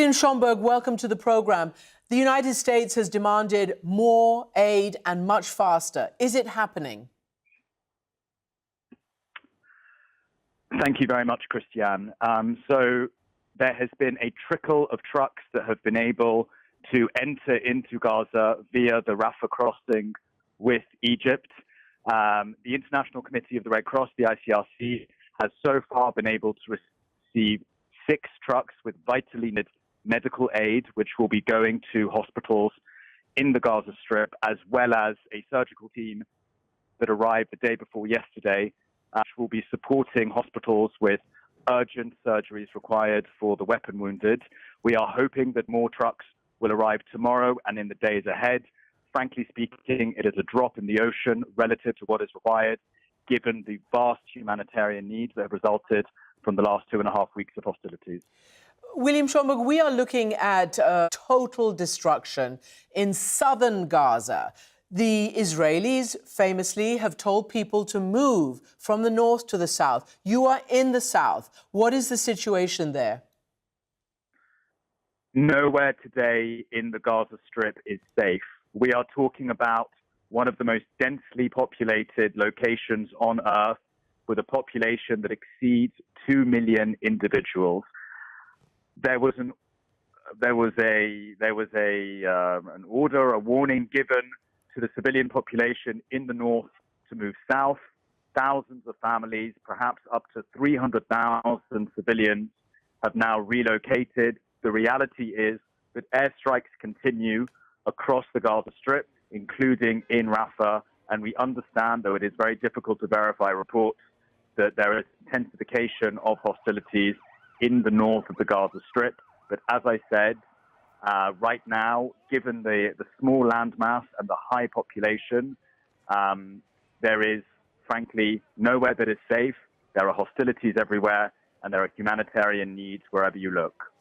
William Schomburg, welcome to the program. The United States has demanded more aid and much faster. Is it happening? Thank you very much, Kристиан. So there has been a trickle of trucks that have been able to enter into Gaza via the Rafah crossing with Egypt. The International Committee of the Red Cross, the ICRC, has so far been able to receive 6 trucks with vitally needed medical aid, which will be going to hospitals in the Gaza Strip, as well as a surgical team that arrived the day before yesterday, which will be supporting hospitals with urgent surgeries required for the weapon wounded. We are hoping that more trucks will arrive tomorrow and in the days ahead. Frankly speaking, it is a drop in the ocean relative to what is required, given the vast humanitarian needs that have resulted from the last 2.5 weeks of hostilities. William Schomburg, we are looking at total destruction in southern Gaza. The Israelis famously have told people to move from the north to the south. You are in the south. What is the situation there? Nowhere today in the Gaza Strip is safe. We are talking about one of the most densely populated locations on Earth, with a population that exceeds 2 million individuals. There was an order, a warning given to the civilian population in the north to move south. Thousands of families, perhaps up to 300,000 civilians, have now relocated. The reality is that airstrikes continue across the Gaza Strip, including in Rafah, and we understand, though it is very difficult to verify reports, that there is intensification of hostilities in the north of the Gaza Strip. But as I said, right now, given the small landmass and the high population, there is, frankly, nowhere that is safe. There are hostilities everywhere, and there are humanitarian needs wherever you look.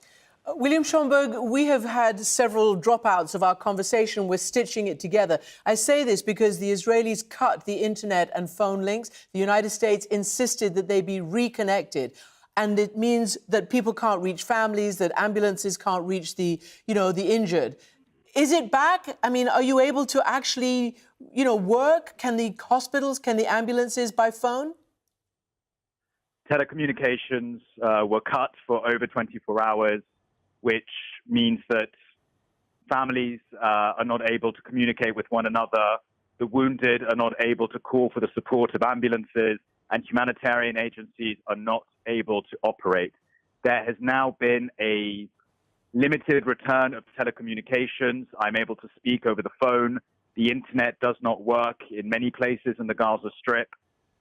William Schomburg, we have had several dropouts of our conversation. We're stitching it together. I say this because the Israelis cut the internet and phone links. The United States insisted that they be reconnected. And it means that people can't reach families, that ambulances can't reach the injured. Is it back? I mean, are you able to actually, work? Can the hospitals, can the ambulances by phone? Telecommunications were cut for over 24 hours, which means that families are not able to communicate with one another. The wounded are not able to call for the support of ambulances, and humanitarian agencies are not able to operate. There has now been a limited return of telecommunications. I'm able to speak over the phone. The internet does not work in many places in the Gaza Strip,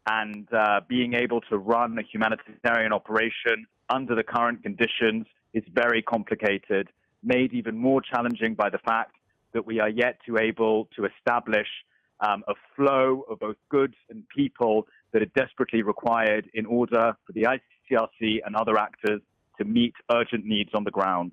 and being able to run a humanitarian operation under the current conditions is very complicated, made even more challenging by the fact that we are yet to able to establish a flow of both goods and people that are desperately required in order for the ICRC and other actors to meet urgent needs on the ground.